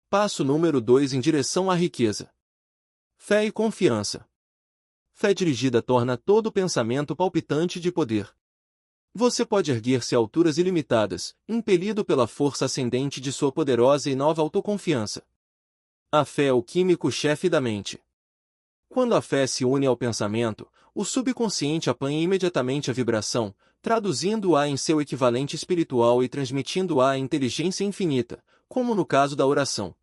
Passo número 2 em direção à riqueza. Fé e confiança. Fé dirigida torna todo pensamento palpitante de poder. Você pode erguer-se a alturas ilimitadas, impelido pela força ascendente de sua poderosa e nova autoconfiança. A fé é o químico-chefe da mente. Quando a fé se une ao pensamento, o subconsciente apanha imediatamente a vibração, traduzindo-a em seu equivalente espiritual e transmitindo-a à inteligência infinita, como no caso da oração.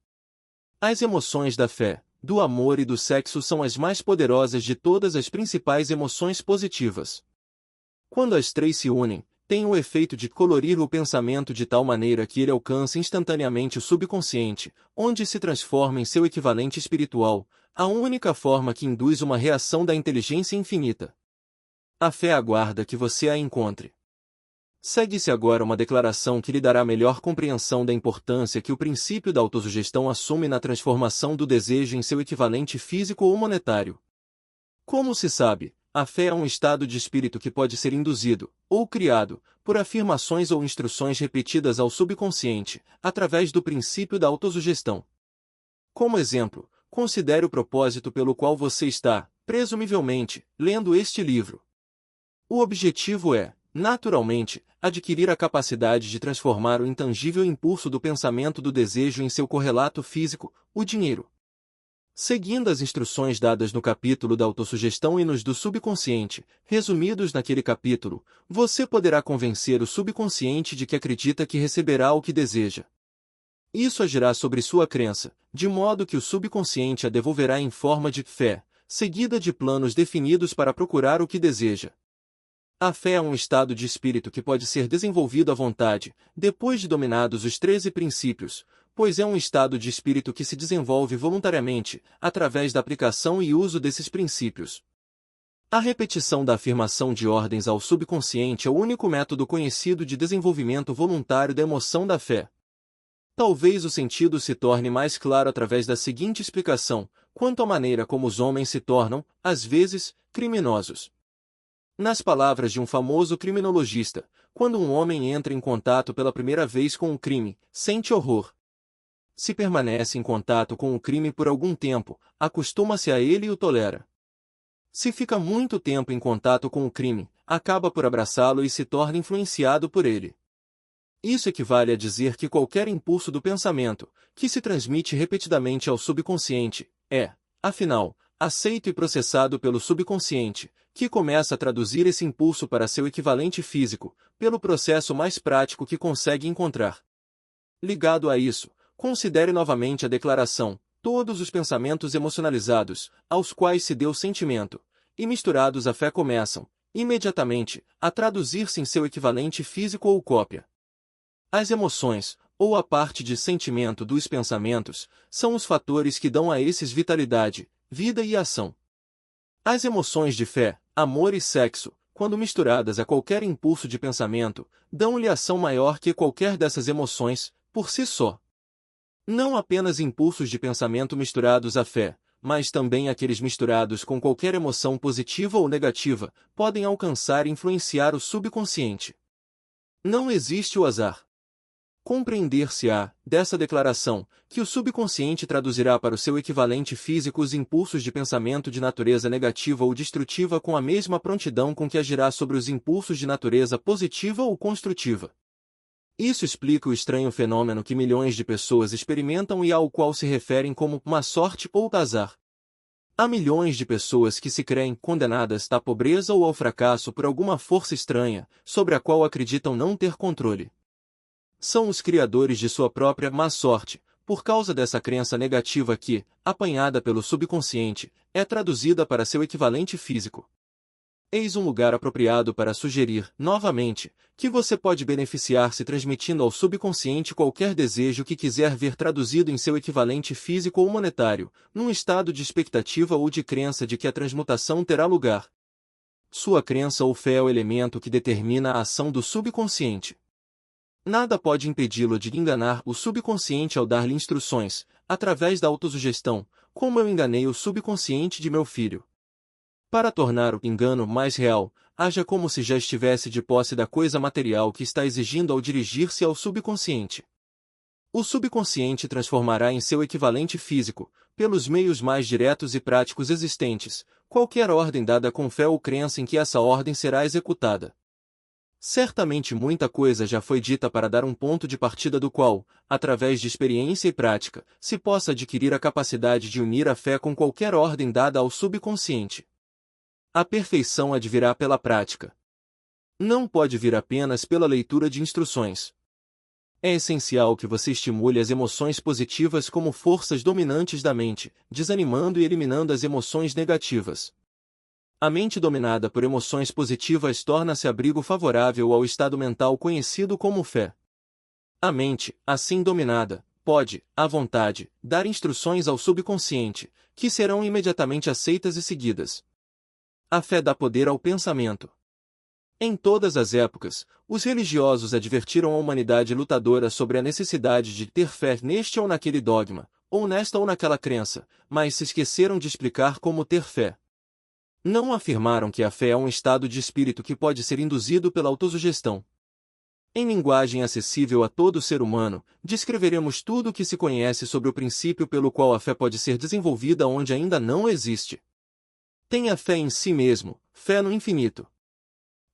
As emoções da fé, do amor e do sexo são as mais poderosas de todas as principais emoções positivas. Quando as três se unem, têm o efeito de colorir o pensamento de tal maneira que ele alcança instantaneamente o subconsciente, onde se transforma em seu equivalente espiritual, a única forma que induz uma reação da inteligência infinita. A fé aguarda que você a encontre. Segue-se agora uma declaração que lhe dará melhor compreensão da importância que o princípio da autossugestão assume na transformação do desejo em seu equivalente físico ou monetário. Como se sabe, a fé é um estado de espírito que pode ser induzido, ou criado, por afirmações ou instruções repetidas ao subconsciente, através do princípio da autossugestão. Como exemplo, considere o propósito pelo qual você está, presumivelmente, lendo este livro. O objetivo é, naturalmente, adquirir a capacidade de transformar o intangível impulso do pensamento do desejo em seu correlato físico, o dinheiro. Seguindo as instruções dadas no capítulo da autossugestão e nos do subconsciente, resumidos naquele capítulo, você poderá convencer o subconsciente de que acredita que receberá o que deseja. Isso agirá sobre sua crença, de modo que o subconsciente a devolverá em forma de fé, seguida de planos definidos para procurar o que deseja. A fé é um estado de espírito que pode ser desenvolvido à vontade, depois de dominados os 13 princípios, pois é um estado de espírito que se desenvolve voluntariamente, através da aplicação e uso desses princípios. A repetição da afirmação de ordens ao subconsciente é o único método conhecido de desenvolvimento voluntário da emoção da fé. Talvez o sentido se torne mais claro através da seguinte explicação, quanto à maneira como os homens se tornam, às vezes, criminosos. Nas palavras de um famoso criminologista, quando um homem entra em contato pela primeira vez com um crime, sente horror. Se permanece em contato com o crime por algum tempo, acostuma-se a ele e o tolera. Se fica muito tempo em contato com o crime, acaba por abraçá-lo e se torna influenciado por ele. Isso equivale a dizer que qualquer impulso do pensamento, que se transmite repetidamente ao subconsciente, é, afinal, aceito e processado pelo subconsciente, que começa a traduzir esse impulso para seu equivalente físico, pelo processo mais prático que consegue encontrar. Ligado a isso, considere novamente a declaração, todos os pensamentos emocionalizados, aos quais se deu sentimento, e misturados à fé começam, imediatamente, a traduzir-se em seu equivalente físico ou cópia. As emoções, ou a parte de sentimento dos pensamentos, são os fatores que dão a esses vitalidade, vida e ação. As emoções de fé, amor e sexo, quando misturadas a qualquer impulso de pensamento, dão-lhe ação maior que qualquer dessas emoções, por si só. Não apenas impulsos de pensamento misturados à fé, mas também aqueles misturados com qualquer emoção positiva ou negativa, podem alcançar e influenciar o subconsciente. Não existe o azar. Compreender-se-á, dessa declaração, que o subconsciente traduzirá para o seu equivalente físico os impulsos de pensamento de natureza negativa ou destrutiva com a mesma prontidão com que agirá sobre os impulsos de natureza positiva ou construtiva. Isso explica o estranho fenômeno que milhões de pessoas experimentam e ao qual se referem como má sorte ou azar. Há milhões de pessoas que se creem condenadas à pobreza ou ao fracasso por alguma força estranha, sobre a qual acreditam não ter controle. São os criadores de sua própria má sorte, por causa dessa crença negativa que, apanhada pelo subconsciente, é traduzida para seu equivalente físico. Eis um lugar apropriado para sugerir, novamente, que você pode beneficiar-se transmitindo ao subconsciente qualquer desejo que quiser ver traduzido em seu equivalente físico ou monetário, num estado de expectativa ou de crença de que a transmutação terá lugar. Sua crença ou fé é o elemento que determina a ação do subconsciente. Nada pode impedi-lo de enganar o subconsciente ao dar-lhe instruções, através da autossugestão, como eu enganei o subconsciente de meu filho. Para tornar o engano mais real, haja como se já estivesse de posse da coisa material que está exigindo ao dirigir-se ao subconsciente. O subconsciente transformará em seu equivalente físico, pelos meios mais diretos e práticos existentes, qualquer ordem dada com fé ou crença em que essa ordem será executada. Certamente muita coisa já foi dita para dar um ponto de partida do qual, através de experiência e prática, se possa adquirir a capacidade de unir a fé com qualquer ordem dada ao subconsciente. A perfeição advirá pela prática. Não pode vir apenas pela leitura de instruções. É essencial que você estimule as emoções positivas como forças dominantes da mente, desanimando e eliminando as emoções negativas. A mente dominada por emoções positivas torna-se abrigo favorável ao estado mental conhecido como fé. A mente, assim dominada, pode, à vontade, dar instruções ao subconsciente, que serão imediatamente aceitas e seguidas. A fé dá poder ao pensamento. Em todas as épocas, os religiosos advertiram a humanidade lutadora sobre a necessidade de ter fé neste ou naquele dogma, ou nesta ou naquela crença, mas se esqueceram de explicar como ter fé. Não afirmaram que a fé é um estado de espírito que pode ser induzido pela autossugestão. Em linguagem acessível a todo ser humano, descreveremos tudo o que se conhece sobre o princípio pelo qual a fé pode ser desenvolvida onde ainda não existe. Tenha fé em si mesmo, fé no infinito.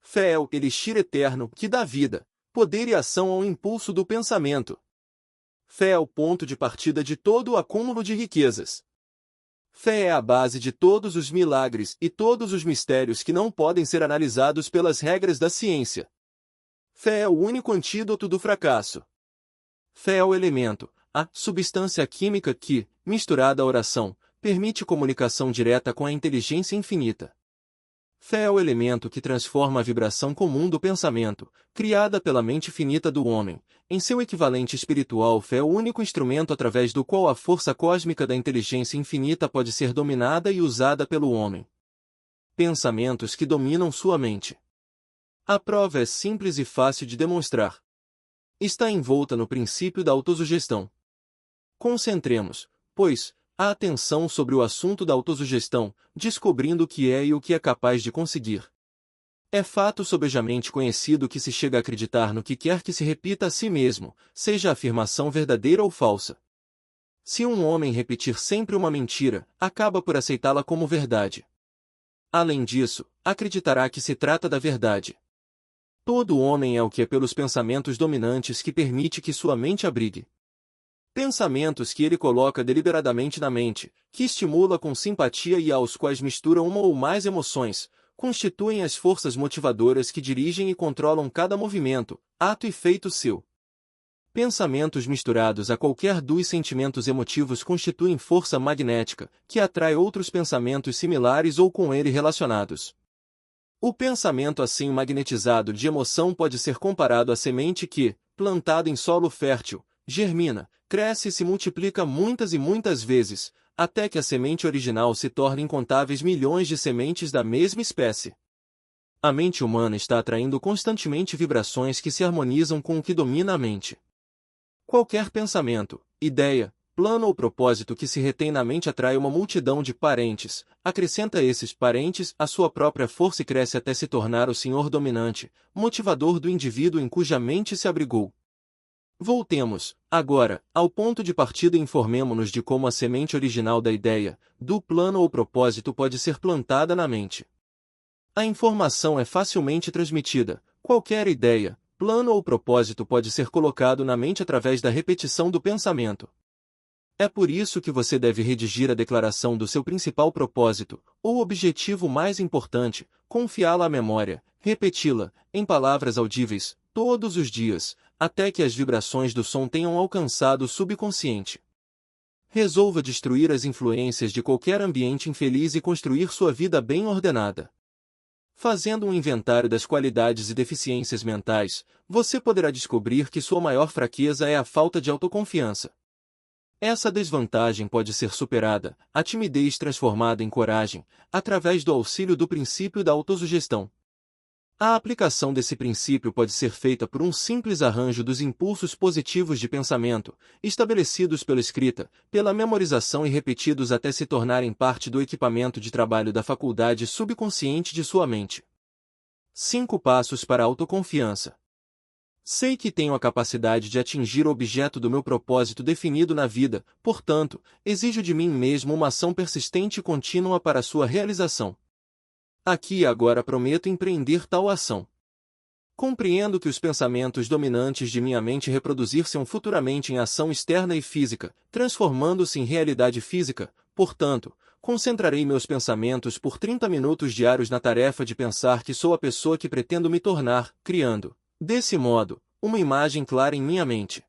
Fé é o elixir eterno que dá vida, poder e ação ao impulso do pensamento. Fé é o ponto de partida de todo o acúmulo de riquezas. Fé é a base de todos os milagres e todos os mistérios que não podem ser analisados pelas regras da ciência. Fé é o único antídoto do fracasso. Fé é o elemento, a substância química que, misturada à oração, permite comunicação direta com a inteligência infinita. Fé é o elemento que transforma a vibração comum do pensamento, criada pela mente finita do homem, em seu equivalente espiritual. Fé é o único instrumento através do qual a força cósmica da inteligência infinita pode ser dominada e usada pelo homem. Pensamentos que dominam sua mente. A prova é simples e fácil de demonstrar. Está envolta no princípio da autossugestão. Concentremos, pois, a atenção sobre o assunto da autossugestão, descobrindo o que é e o que é capaz de conseguir. É fato sobejamente conhecido que se chega a acreditar no que quer que se repita a si mesmo, seja a afirmação verdadeira ou falsa. Se um homem repetir sempre uma mentira, acaba por aceitá-la como verdade. Além disso, acreditará que se trata da verdade. Todo homem é o que é pelos pensamentos dominantes que permite que sua mente abrigue. Pensamentos que ele coloca deliberadamente na mente, que estimula com simpatia e aos quais mistura uma ou mais emoções, constituem as forças motivadoras que dirigem e controlam cada movimento, ato e feito seu. Pensamentos misturados a qualquer dos sentimentos emotivos constituem força magnética, que atrai outros pensamentos similares ou com ele relacionados. O pensamento assim magnetizado de emoção pode ser comparado à semente que, plantada em solo fértil, germina, cresce e se multiplica muitas e muitas vezes, até que a semente original se torne incontáveis milhões de sementes da mesma espécie. A mente humana está atraindo constantemente vibrações que se harmonizam com o que domina a mente. Qualquer pensamento, ideia, plano ou propósito que se retém na mente atrai uma multidão de parentes, acrescenta esses parentes à sua própria força e cresce até se tornar o senhor dominante, motivador do indivíduo em cuja mente se abrigou. Voltemos, agora, ao ponto de partida e informemo-nos de como a semente original da ideia, do plano ou propósito pode ser plantada na mente. A informação é facilmente transmitida. Qualquer ideia, plano ou propósito pode ser colocado na mente através da repetição do pensamento. É por isso que você deve redigir a declaração do seu principal propósito, ou objetivo mais importante, confiá-la à memória, repeti-la, em palavras audíveis, todos os dias, até que as vibrações do som tenham alcançado o subconsciente. Resolva destruir as influências de qualquer ambiente infeliz e construir sua vida bem ordenada. Fazendo um inventário das qualidades e deficiências mentais, você poderá descobrir que sua maior fraqueza é a falta de autoconfiança. Essa desvantagem pode ser superada, a timidez transformada em coragem, através do auxílio do princípio da autossugestão. A aplicação desse princípio pode ser feita por um simples arranjo dos impulsos positivos de pensamento, estabelecidos pela escrita, pela memorização e repetidos até se tornarem parte do equipamento de trabalho da faculdade subconsciente de sua mente. 5 passos para a autoconfiança. Sei que tenho a capacidade de atingir o objeto do meu propósito definido na vida, portanto, exijo de mim mesmo uma ação persistente e contínua para sua realização. Aqui e agora prometo empreender tal ação. Compreendo que os pensamentos dominantes de minha mente reproduzir-se-ão futuramente em ação externa e física, transformando-se em realidade física, portanto, concentrarei meus pensamentos por 30 minutos diários na tarefa de pensar que sou a pessoa que pretendo me tornar, criando, desse modo, uma imagem clara em minha mente.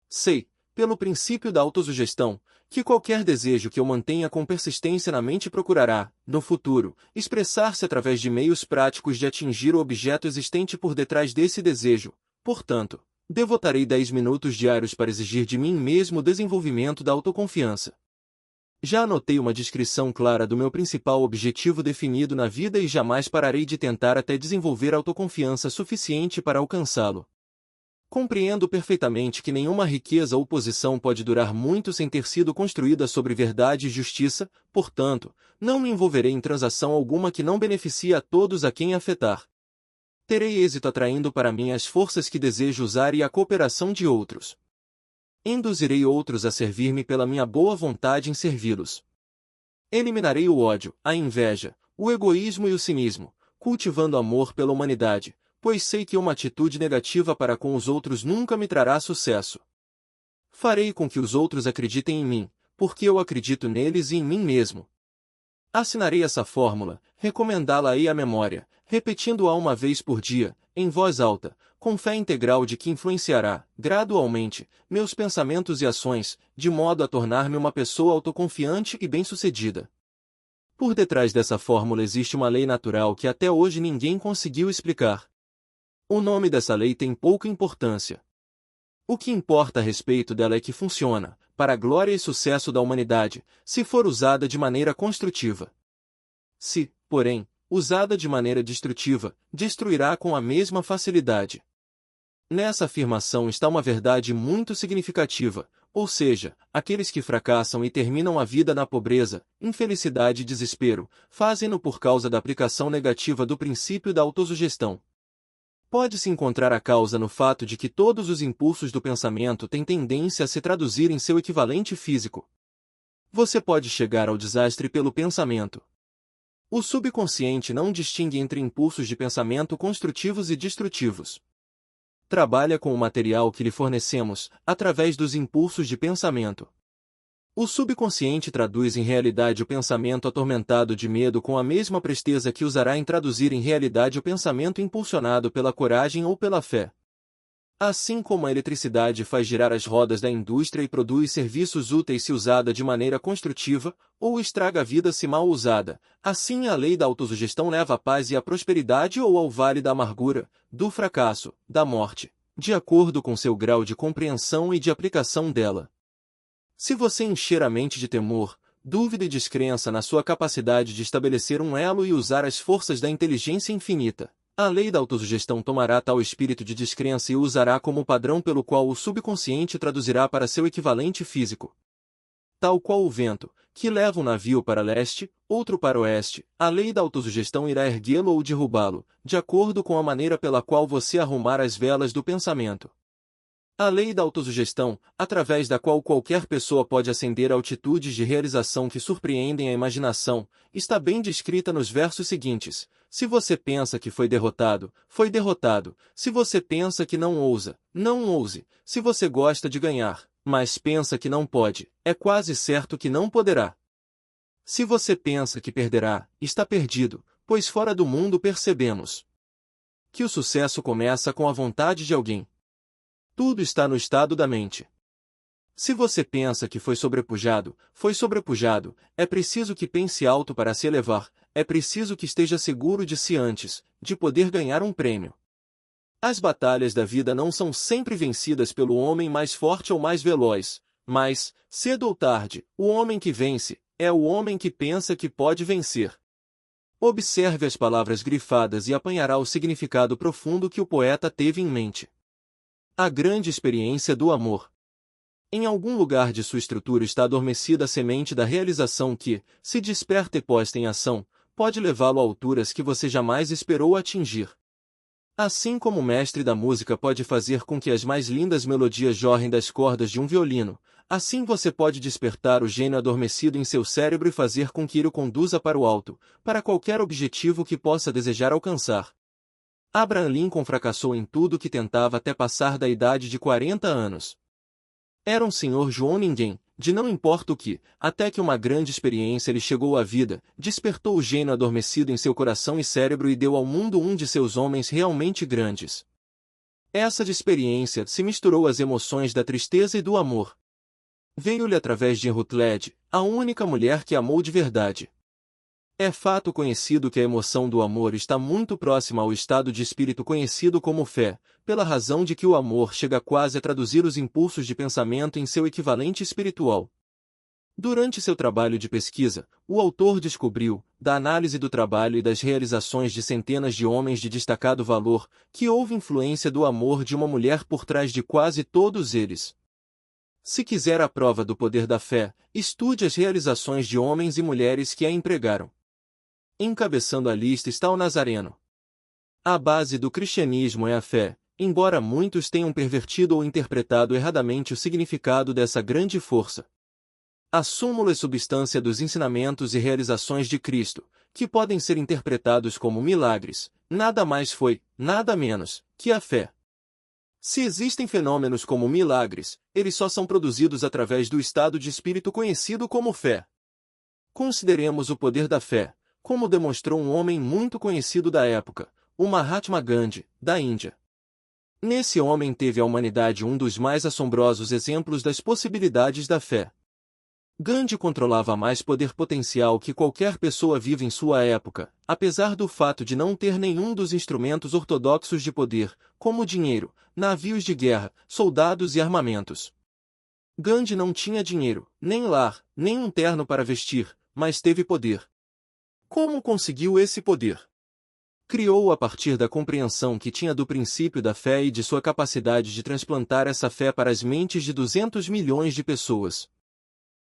Sei, pelo princípio da autossugestão, que qualquer desejo que eu mantenha com persistência na mente procurará, no futuro, expressar-se através de meios práticos de atingir o objeto existente por detrás desse desejo. Portanto, devotarei 10 minutos diários para exigir de mim mesmo o desenvolvimento da autoconfiança. Já anotei uma descrição clara do meu principal objetivo definido na vida e jamais pararei de tentar até desenvolver autoconfiança suficiente para alcançá-lo. Compreendo perfeitamente que nenhuma riqueza ou posição pode durar muito sem ter sido construída sobre verdade e justiça, portanto, não me envolverei em transação alguma que não beneficie a todos a quem afetar. Terei êxito atraindo para mim as forças que desejo usar e a cooperação de outros. Induzirei outros a servir-me pela minha boa vontade em servi-los. Eliminarei o ódio, a inveja, o egoísmo e o cinismo, cultivando amor pela humanidade, pois sei que uma atitude negativa para com os outros nunca me trará sucesso. Farei com que os outros acreditem em mim, porque eu acredito neles e em mim mesmo. Assinarei essa fórmula, recomendá-la-ei à memória, repetindo-a uma vez por dia, em voz alta, com fé integral de que influenciará, gradualmente, meus pensamentos e ações, de modo a tornar-me uma pessoa autoconfiante e bem-sucedida. Por detrás dessa fórmula existe uma lei natural que até hoje ninguém conseguiu explicar. O nome dessa lei tem pouca importância. O que importa a respeito dela é que funciona, para a glória e sucesso da humanidade, se for usada de maneira construtiva. Se, porém, usada de maneira destrutiva, destruirá com a mesma facilidade. Nessa afirmação está uma verdade muito significativa, ou seja, aqueles que fracassam e terminam a vida na pobreza, infelicidade e desespero, fazem-no por causa da aplicação negativa do princípio da autossugestão. Pode-se encontrar a causa no fato de que todos os impulsos do pensamento têm tendência a se traduzir em seu equivalente físico. Você pode chegar ao desastre pelo pensamento. O subconsciente não distingue entre impulsos de pensamento construtivos e destrutivos. Trabalha com o material que lhe fornecemos, através dos impulsos de pensamento. O subconsciente traduz em realidade o pensamento atormentado de medo com a mesma presteza que usará em traduzir em realidade o pensamento impulsionado pela coragem ou pela fé. Assim como a eletricidade faz girar as rodas da indústria e produz serviços úteis se usada de maneira construtiva, ou estraga a vida se mal usada, assim a lei da autossugestão leva à paz e à prosperidade ou ao vale da amargura, do fracasso, da morte, de acordo com seu grau de compreensão e de aplicação dela. Se você encher a mente de temor, dúvida e descrença na sua capacidade de estabelecer um elo e usar as forças da inteligência infinita, a lei da autossugestão tomará tal espírito de descrença e o usará como padrão pelo qual o subconsciente traduzirá para seu equivalente físico. Tal qual o vento, que leva um navio para leste, outro para oeste, a lei da autossugestão irá erguê-lo ou derrubá-lo, de acordo com a maneira pela qual você arrumar as velas do pensamento. A lei da autossugestão, através da qual qualquer pessoa pode ascender a altitudes de realização que surpreendem a imaginação, está bem descrita nos versos seguintes. Se você pensa que foi derrotado, foi derrotado. Se você pensa que não ousa, não ouse. Se você gosta de ganhar, mas pensa que não pode, é quase certo que não poderá. Se você pensa que perderá, está perdido, pois fora do mundo percebemos que o sucesso começa com a vontade de alguém. Tudo está no estado da mente. Se você pensa que foi sobrepujado, é preciso que pense alto para se elevar, é preciso que esteja seguro de si antes, de poder ganhar um prêmio. As batalhas da vida não são sempre vencidas pelo homem mais forte ou mais veloz, mas, cedo ou tarde, o homem que vence, é o homem que pensa que pode vencer. Observe as palavras grifadas e apanhará o significado profundo que o poeta teve em mente. A grande experiência do amor. Em algum lugar de sua estrutura está adormecida a semente da realização que, se desperta e posta em ação, pode levá-lo a alturas que você jamais esperou atingir. Assim como o mestre da música pode fazer com que as mais lindas melodias jorrem das cordas de um violino, assim você pode despertar o gênio adormecido em seu cérebro e fazer com que ele o conduza para o alto, para qualquer objetivo que possa desejar alcançar. Abraham Lincoln fracassou em tudo que tentava até passar da idade de 40 anos. Era um senhor João ninguém, de não importa o que, até que uma grande experiência lhe chegou à vida, despertou o gênio adormecido em seu coração e cérebro e deu ao mundo um de seus homens realmente grandes. Essa experiência se misturou às emoções da tristeza e do amor. Veio-lhe através de Ruth Led, a única mulher que amou de verdade. É fato conhecido que a emoção do amor está muito próxima ao estado de espírito conhecido como fé, pela razão de que o amor chega quase a traduzir os impulsos de pensamento em seu equivalente espiritual. Durante seu trabalho de pesquisa, o autor descobriu, da análise do trabalho e das realizações de centenas de homens de destacado valor, que houve influência do amor de uma mulher por trás de quase todos eles. Se quiser a prova do poder da fé, estude as realizações de homens e mulheres que a empregaram. Encabeçando a lista está o Nazareno. A base do cristianismo é a fé, embora muitos tenham pervertido ou interpretado erradamente o significado dessa grande força. A súmula é substância dos ensinamentos e realizações de Cristo, que podem ser interpretados como milagres, nada mais foi, nada menos, que a fé. Se existem fenômenos como milagres, eles só são produzidos através do estado de espírito conhecido como fé. Consideremos o poder da fé, como demonstrou um homem muito conhecido da época, o Mahatma Gandhi, da Índia. Nesse homem teve a humanidade um dos mais assombrosos exemplos das possibilidades da fé. Gandhi controlava mais poder potencial que qualquer pessoa viva em sua época, apesar do fato de não ter nenhum dos instrumentos ortodoxos de poder, como dinheiro, navios de guerra, soldados e armamentos. Gandhi não tinha dinheiro, nem lar, nem um terno para vestir, mas teve poder. Como conseguiu esse poder? Criou-o a partir da compreensão que tinha do princípio da fé e de sua capacidade de transplantar essa fé para as mentes de 200 milhões de pessoas.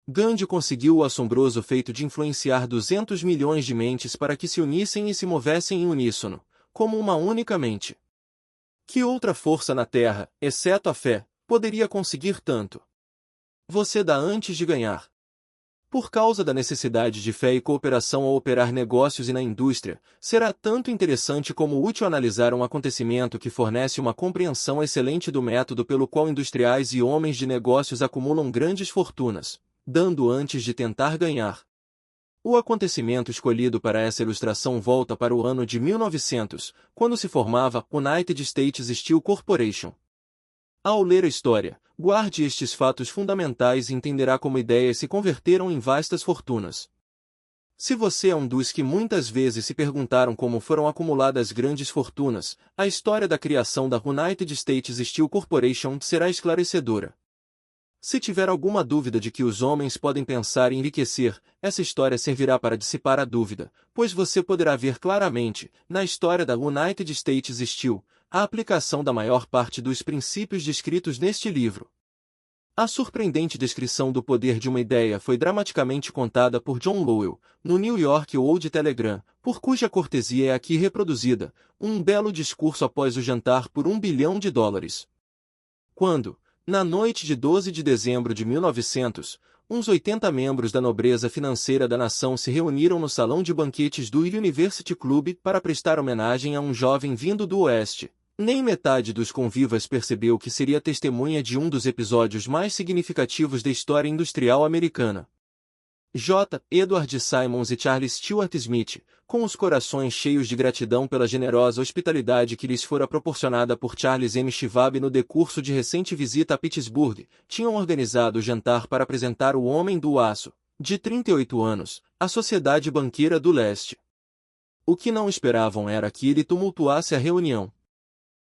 Gandhi conseguiu o assombroso feito de influenciar 200 milhões de mentes para que se unissem e se movessem em uníssono, como uma única mente. Que outra força na Terra, exceto a fé, poderia conseguir tanto? Você dá antes de ganhar. Por causa da necessidade de fé e cooperação ao operar negócios e na indústria, será tanto interessante como útil analisar um acontecimento que fornece uma compreensão excelente do método pelo qual industriais e homens de negócios acumulam grandes fortunas, dando antes de tentar ganhar. O acontecimento escolhido para essa ilustração volta para o ano de 1900, quando se formava a United States Steel Corporation. Ao ler a história, guarde estes fatos fundamentais e entenderá como ideias se converteram em vastas fortunas. Se você é um dos que muitas vezes se perguntaram como foram acumuladas grandes fortunas, a história da criação da United States Steel Corporation será esclarecedora. Se tiver alguma dúvida de que os homens podem pensar em enriquecer, essa história servirá para dissipar a dúvida, pois você poderá ver claramente, na história da United States Steel, a aplicação da maior parte dos princípios descritos neste livro. A surpreendente descrição do poder de uma ideia foi dramaticamente contada por John Lowell, no New York World Telegram, por cuja cortesia é aqui reproduzida, um belo discurso após o jantar por $1 bilhão. Quando, na noite de 12 de dezembro de 1900, uns 80 membros da nobreza financeira da nação se reuniram no salão de banquetes do University Club para prestar homenagem a um jovem vindo do Oeste. Nem metade dos convivas percebeu que seria testemunha de um dos episódios mais significativos da história industrial americana. J. Edward Simons e Charles Stuart Smith, com os corações cheios de gratidão pela generosa hospitalidade que lhes fora proporcionada por Charles M. Schwab no decurso de recente visita a Pittsburgh, tinham organizado o jantar para apresentar o Homem do Aço, de 38 anos, à Sociedade Banqueira do Leste. O que não esperavam era que ele tumultuasse a reunião.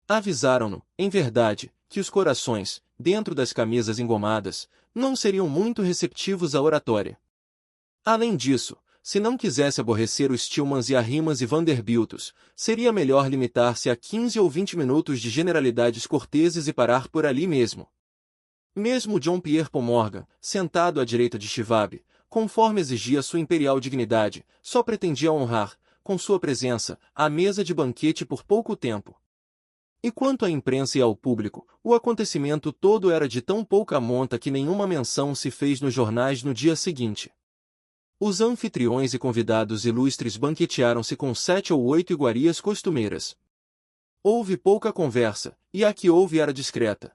Avisaram-no, em verdade, que os corações, dentro das camisas engomadas, não seriam muito receptivos à oratória. Além disso, se não quisesse aborrecer os Stillmans e a Rimas e Vanderbiltos, seria melhor limitar-se a 15 ou 20 minutos de generalidades corteses e parar por ali mesmo. Mesmo John Pierre Morgan, sentado à direita de Schwab, conforme exigia sua imperial dignidade, só pretendia honrar, com sua presença, a mesa de banquete por pouco tempo. E quanto à imprensa e ao público, o acontecimento todo era de tão pouca monta que nenhuma menção se fez nos jornais no dia seguinte. Os anfitriões e convidados ilustres banquetearam-se com 7 ou 8 iguarias costumeiras. Houve pouca conversa, e a que houve era discreta.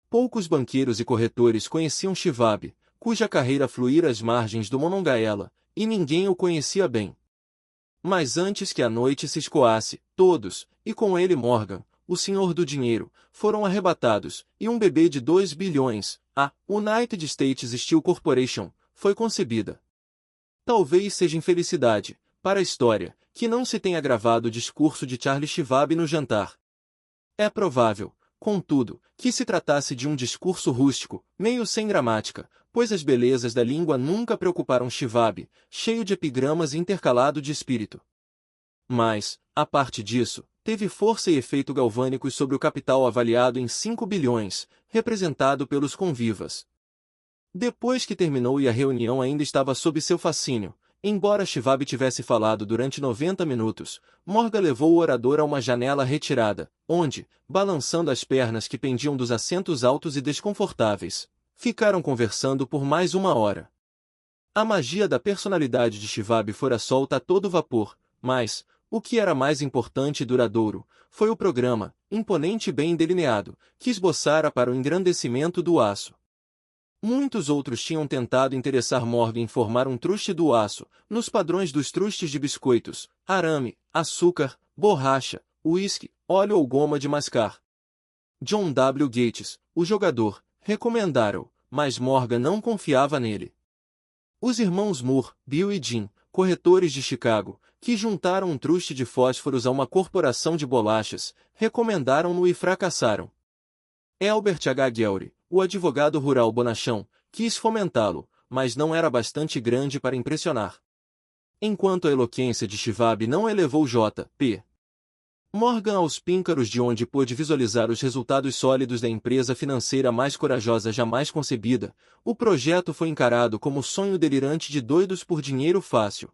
Poucos banqueiros e corretores conheciam Shivab, cuja carreira fluíra às margens do Monongahela, e ninguém o conhecia bem. Mas antes que a noite se escoasse, todos, e com ele Morgan, o senhor do dinheiro, foram arrebatados, e um bebê de 2 bilhões, a United States Steel Corporation, foi concebida. Talvez seja infelicidade, para a história, que não se tenha gravado o discurso de Charles Shivab no jantar. É provável, contudo, que se tratasse de um discurso rústico, meio sem gramática, pois as belezas da língua nunca preocuparam Shivab, cheio de epigramas e intercalado de espírito. Mas, a parte disso, teve força e efeito galvânicos sobre o capital avaliado em 5 bilhões, representado pelos convivas. Depois que terminou e a reunião ainda estava sob seu fascínio, embora Shivab tivesse falado durante 90 minutos, Morgan levou o orador a uma janela retirada, onde, balançando as pernas que pendiam dos assentos altos e desconfortáveis, ficaram conversando por mais 1 hora. A magia da personalidade de Shivab fora solta a todo vapor, mas, o que era mais importante e duradouro, foi o programa, imponente e bem delineado, que esboçara para o engrandecimento do aço. Muitos outros tinham tentado interessar Morgan em formar um truste do aço, nos padrões dos trustes de biscoitos, arame, açúcar, borracha, uísque, óleo ou goma de mascar. John W. Gates, o jogador, recomendaram, mas Morgan não confiava nele. Os irmãos Moore, Bill e Jim, corretores de Chicago, que juntaram um truste de fósforos a uma corporação de bolachas, recomendaram-no e fracassaram. Albert H. Guelry, o advogado rural bonachão, quis fomentá-lo, mas não era bastante grande para impressionar. Enquanto a eloquência de Shivab não elevou J.P. Morgan aos píncaros de onde pôde visualizar os resultados sólidos da empresa financeira mais corajosa jamais concebida, o projeto foi encarado como o sonho delirante de doidos por dinheiro fácil.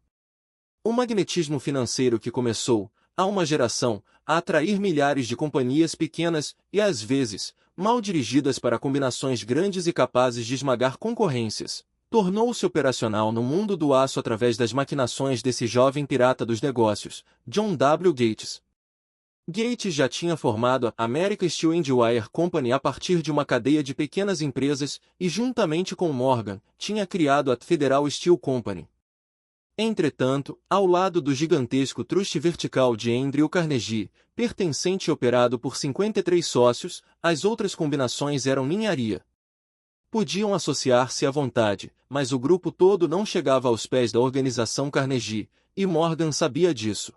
O magnetismo financeiro que começou, há uma geração, a atrair milhares de companhias pequenas e, às vezes, mal dirigidas para combinações grandes e capazes de esmagar concorrências, tornou-se operacional no mundo do aço através das maquinações desse jovem pirata dos negócios, John W. Gates. Gates já tinha formado a American Steel and Wire Company a partir de uma cadeia de pequenas empresas e, juntamente com Morgan, tinha criado a Federal Steel Company. Entretanto, ao lado do gigantesco truste vertical de Andrew Carnegie, pertencente e operado por 53 sócios, as outras combinações eram ninharia. Podiam associar-se à vontade, mas o grupo todo não chegava aos pés da organização Carnegie, e Morgan sabia disso.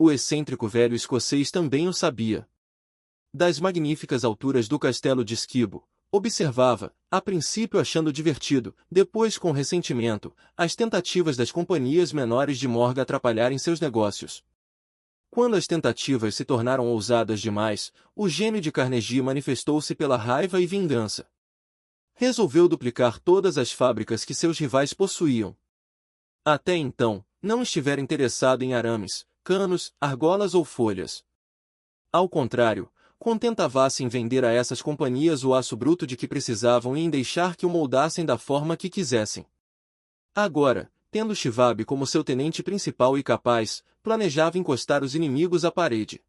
O excêntrico velho escocês também o sabia. Das magníficas alturas do castelo de Skibo, observava, a princípio achando divertido, depois com ressentimento, as tentativas das companhias menores de Morgan atrapalharem seus negócios. Quando as tentativas se tornaram ousadas demais, o gênio de Carnegie manifestou-se pela raiva e vingança. Resolveu duplicar todas as fábricas que seus rivais possuíam. Até então, não estivera interessado em arames, canos, argolas ou folhas. Ao contrário, contentava-se em vender a essas companhias o aço bruto de que precisavam e em deixar que o moldassem da forma que quisessem. Agora, tendo Shivab como seu tenente principal e capaz, planejava encostar os inimigos à parede.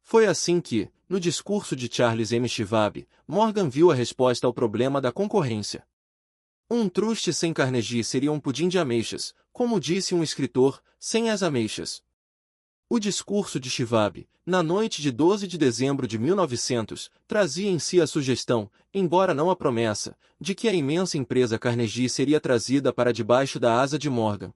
Foi assim que, no discurso de Charles M. Shivab, Morgan viu a resposta ao problema da concorrência. Um truste sem Carnegie seria um pudim de ameixas, como disse um escritor, sem as ameixas. O discurso de Shivab, na noite de 12 de dezembro de 1900, trazia em si a sugestão, embora não a promessa, de que a imensa empresa Carnegie seria trazida para debaixo da asa de Morgan.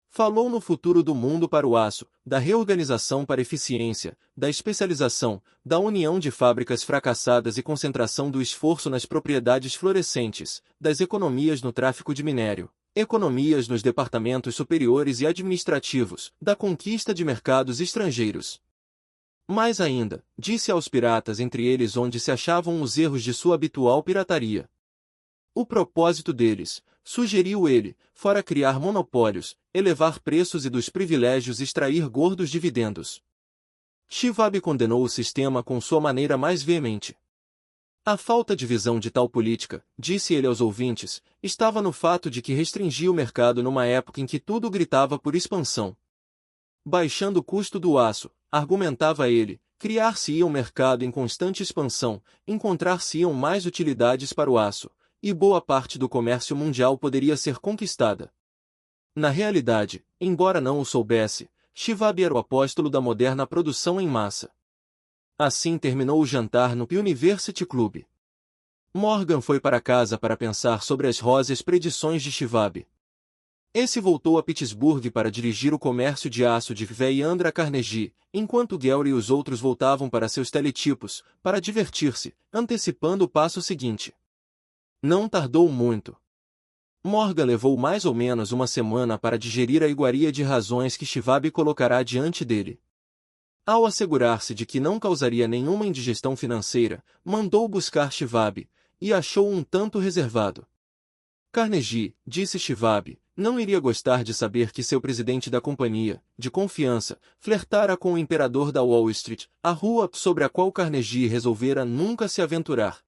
Falou no futuro do mundo para o aço, da reorganização para eficiência, da especialização, da união de fábricas fracassadas e concentração do esforço nas propriedades florescentes, das economias no tráfico de minério, economias nos departamentos superiores e administrativos, da conquista de mercados estrangeiros. Mais ainda, disse aos piratas entre eles onde se achavam os erros de sua habitual pirataria. O propósito deles, sugeriu ele, fora criar monopólios, elevar preços e dos privilégios extrair gordos dividendos. Shivab condenou o sistema com sua maneira mais veemente. A falta de visão de tal política, disse ele aos ouvintes, estava no fato de que restringia o mercado numa época em que tudo gritava por expansão. Baixando o custo do aço, argumentava ele, criar-se-ia um mercado em constante expansão, encontrar-se-iam mais utilidades para o aço, e boa parte do comércio mundial poderia ser conquistada. Na realidade, embora não o soubesse, Shivab era o apóstolo da moderna produção em massa. Assim terminou o jantar no University Club. Morgan foi para casa para pensar sobre as róseas predições de Shivab. Esse voltou a Pittsburgh para dirigir o comércio de aço de V. e Andhra Carnegie, enquanto Gary e os outros voltavam para seus teletipos, para divertir-se, antecipando o passo seguinte. Não tardou muito. Morgan levou mais ou menos uma semana para digerir a iguaria de razões que Shivab colocará diante dele. Ao assegurar-se de que não causaria nenhuma indigestão financeira, mandou buscar Shivab, e achou-o um tanto reservado. Carnegie, disse Shivab, não iria gostar de saber que seu presidente da companhia, de confiança, flertara com o imperador da Wall Street, a rua sobre a qual Carnegie resolvera nunca se aventurar.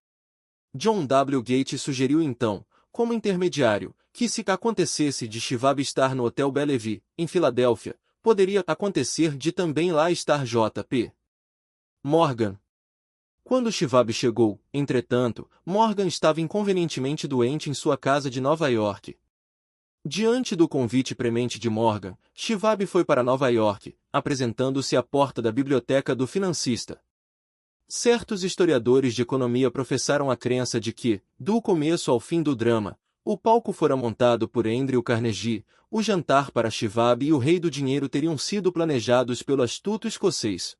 John W. Gates sugeriu então, como intermediário, que se acontecesse de Shivab estar no Hotel Bellevue, em Filadélfia, poderia acontecer de também lá estar J.P. Morgan. Quando Shivab chegou, entretanto, Morgan estava inconvenientemente doente em sua casa de Nova York. Diante do convite premente de Morgan, Shivab foi para Nova York, apresentando-se à porta da biblioteca do financista. Certos historiadores de economia professaram a crença de que, do começo ao fim do drama, o palco fora montado por Andrew Carnegie, o jantar para Shivab e o rei do dinheiro teriam sido planejados pelo astuto escocês.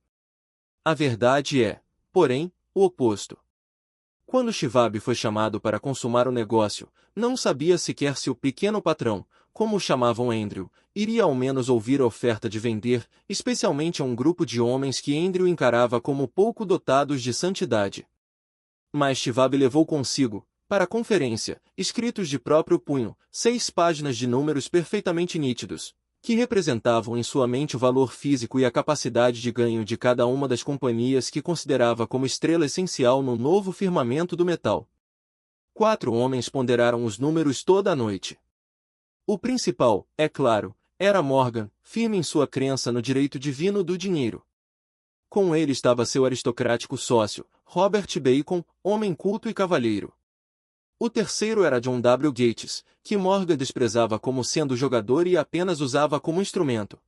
A verdade é, porém, o oposto. Quando Shivab foi chamado para consumar o negócio, não sabia sequer se o pequeno patrão, como o chamavam Andrew, iria ao menos ouvir a oferta de vender, especialmente a um grupo de homens que Andrew encarava como pouco dotados de santidade. Mas Shivab levou consigo, para a conferência, escritos de próprio punho, 6 páginas de números perfeitamente nítidos, que representavam em sua mente o valor físico e a capacidade de ganho de cada uma das companhias que considerava como estrela essencial no novo firmamento do metal. 4 homens ponderaram os números toda a noite. O principal, é claro, era Morgan, firme em sua crença no direito divino do dinheiro. Com ele estava seu aristocrático sócio, Robert Bacon, homem culto e cavalheiro. O terceiro era John W. Gates, que Morgan desprezava como sendo jogador e apenas usava como instrumento.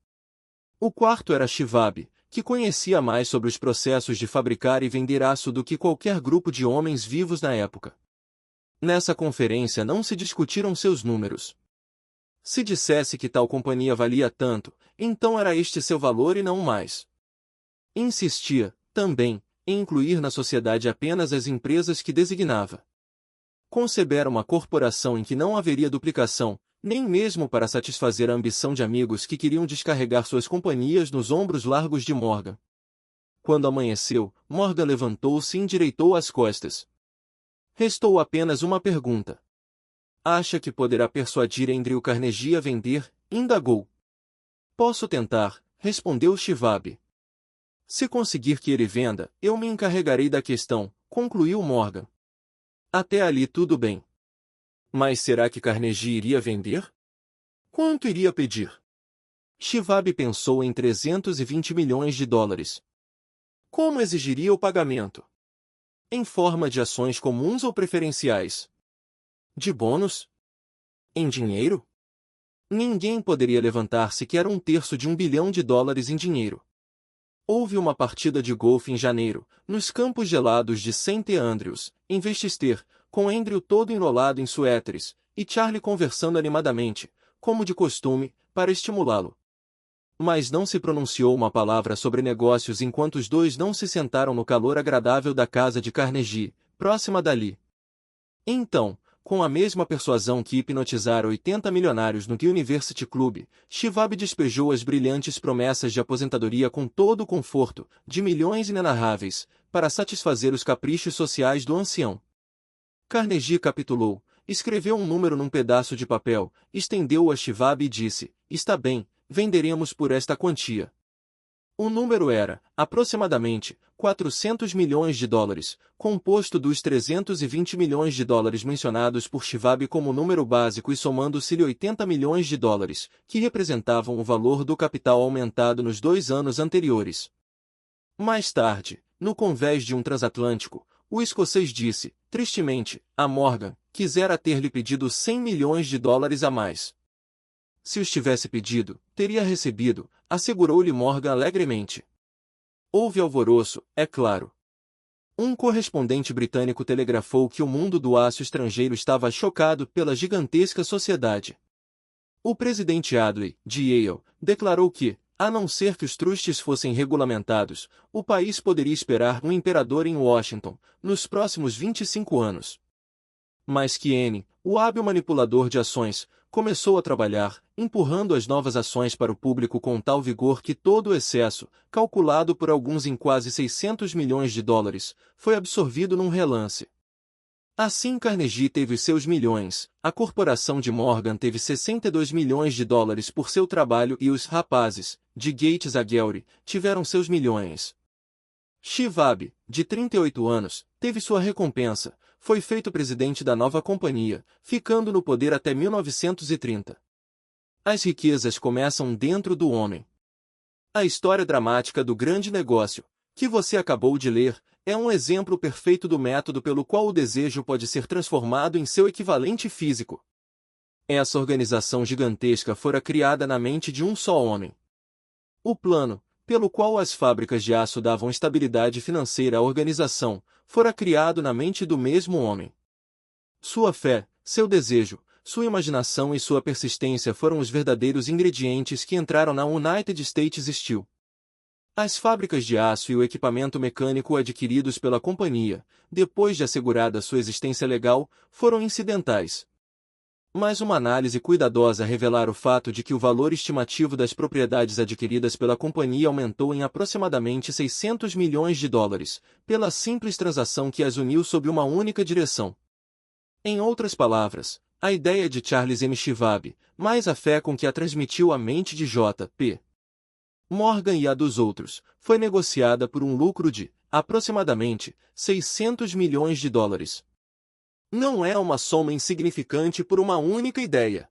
O quarto era Shivab, que conhecia mais sobre os processos de fabricar e vender aço do que qualquer grupo de homens vivos na época. Nessa conferência não se discutiram seus números. Se dissesse que tal companhia valia tanto, então era este seu valor e não mais. Insistia, também, em incluir na sociedade apenas as empresas que designava. Concebera uma corporação em que não haveria duplicação, nem mesmo para satisfazer a ambição de amigos que queriam descarregar suas companhias nos ombros largos de Morgan. Quando amanheceu, Morgan levantou-se e endireitou as costas. Restou apenas uma pergunta. Acha que poderá persuadir Andrew Carnegie a vender? Indagou. Posso tentar, respondeu Shivab. Se conseguir que ele venda, eu me encarregarei da questão, concluiu Morgan. Até ali tudo bem. Mas será que Carnegie iria vender? Quanto iria pedir? Shivab pensou em 320 milhões de dólares. Como exigiria o pagamento? Em forma de ações comuns ou preferenciais? De bônus? Em dinheiro? Ninguém poderia levantar sequer 1/3 de $1 bilhão em dinheiro. Houve uma partida de golfe em janeiro, nos campos gelados de St. Andrews, em Westchester, com Andrew todo enrolado em suéteres, e Charlie conversando animadamente, como de costume, para estimulá-lo. Mas não se pronunciou uma palavra sobre negócios enquanto os dois não se sentaram no calor agradável da casa de Carnegie, próxima dali. Então, com a mesma persuasão que hipnotizara 80 milionários no University Club, Shivab despejou as brilhantes promessas de aposentadoria com todo o conforto, de milhões inenarráveis, para satisfazer os caprichos sociais do ancião. Carnegie capitulou, escreveu um número num pedaço de papel, estendeu-o a Shivab e disse, está bem, venderemos por esta quantia. O número era, aproximadamente, 400 milhões de dólares, composto dos 320 milhões de dólares mencionados por Schwab como número básico e somando-se-lhe 80 milhões de dólares, que representavam o valor do capital aumentado nos 2 anos anteriores. Mais tarde, no convés de um transatlântico, o escocês disse, tristemente, a Morgan, quisera ter-lhe pedido 100 milhões de dólares a mais. Se os tivesse pedido, teria recebido, assegurou-lhe Morgan alegremente. Houve alvoroço, é claro. Um correspondente britânico telegrafou que o mundo do aço estrangeiro estava chocado pela gigantesca sociedade. O presidente Adley, de Yale, declarou que, a não ser que os trustes fossem regulamentados, o país poderia esperar um imperador em Washington, nos próximos 25 anos. Mas que N, o hábil manipulador de ações, começou a trabalhar, empurrando as novas ações para o público com tal vigor que todo o excesso, calculado por alguns em quase 600 milhões de dólares, foi absorvido num relance. Assim Carnegie teve os seus milhões, a corporação de Morgan teve 62 milhões de dólares por seu trabalho e os rapazes, de Gates a Gelry, tiveram seus milhões. Schwab, de 38 anos, teve sua recompensa, foi feito presidente da nova companhia, ficando no poder até 1930. As riquezas começam dentro do homem. A história dramática do grande negócio, que você acabou de ler, é um exemplo perfeito do método pelo qual o desejo pode ser transformado em seu equivalente físico. Essa organização gigantesca fora criada na mente de um só homem. O plano, pelo qual as fábricas de aço davam estabilidade financeira à organização, fora criado na mente do mesmo homem. Sua fé, seu desejo, sua imaginação e sua persistência foram os verdadeiros ingredientes que entraram na United States Steel. As fábricas de aço e o equipamento mecânico adquiridos pela companhia, depois de assegurada sua existência legal, foram incidentais. Mas uma análise cuidadosa revelar o fato de que o valor estimativo das propriedades adquiridas pela companhia aumentou em aproximadamente 600 milhões de dólares, pela simples transação que as uniu sob uma única direção. Em outras palavras, a ideia de Charles M. Schwab, mais a fé com que a transmitiu à mente de J. P. Morgan e a dos outros, foi negociada por um lucro de, aproximadamente, 600 milhões de dólares. Não é uma soma insignificante por uma única ideia.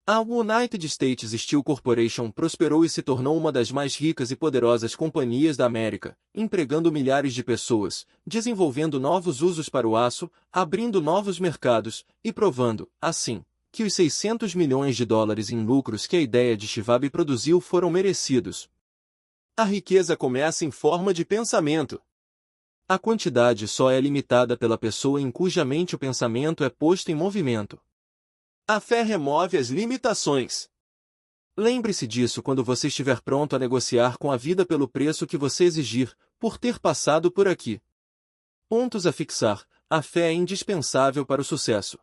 A United States Steel Corporation prosperou e se tornou uma das mais ricas e poderosas companhias da América, empregando milhares de pessoas, desenvolvendo novos usos para o aço, abrindo novos mercados, e provando, assim, que os 600 milhões de dólares em lucros que a ideia de Schwab produziu foram merecidos. A riqueza começa em forma de pensamento. A quantidade só é limitada pela pessoa em cuja mente o pensamento é posto em movimento. A fé remove as limitações. Lembre-se disso quando você estiver pronto a negociar com a vida pelo preço que você exigir, por ter passado por aqui. Pontos a fixar: a fé é indispensável para o sucesso.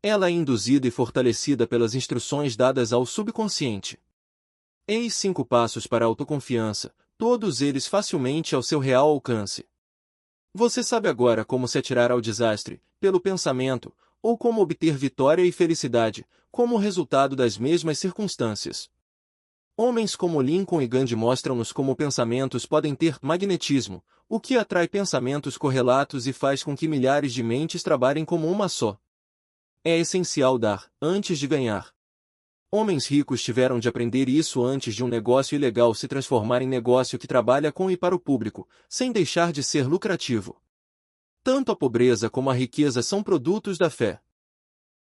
Ela é induzida e fortalecida pelas instruções dadas ao subconsciente. Eis 5 passos para a autoconfiança, todos eles facilmente ao seu real alcance. Você sabe agora como se atirar ao desastre, pelo pensamento, ou como obter vitória e felicidade, como resultado das mesmas circunstâncias. Homens como Lincoln e Gandhi mostram-nos como pensamentos podem ter magnetismo, o que atrai pensamentos correlatos e faz com que milhares de mentes trabalhem como uma só. É essencial dar, antes de ganhar. Homens ricos tiveram de aprender isso antes de um negócio ilegal se transformar em negócio que trabalha com e para o público, sem deixar de ser lucrativo. Tanto a pobreza como a riqueza são produtos da fé.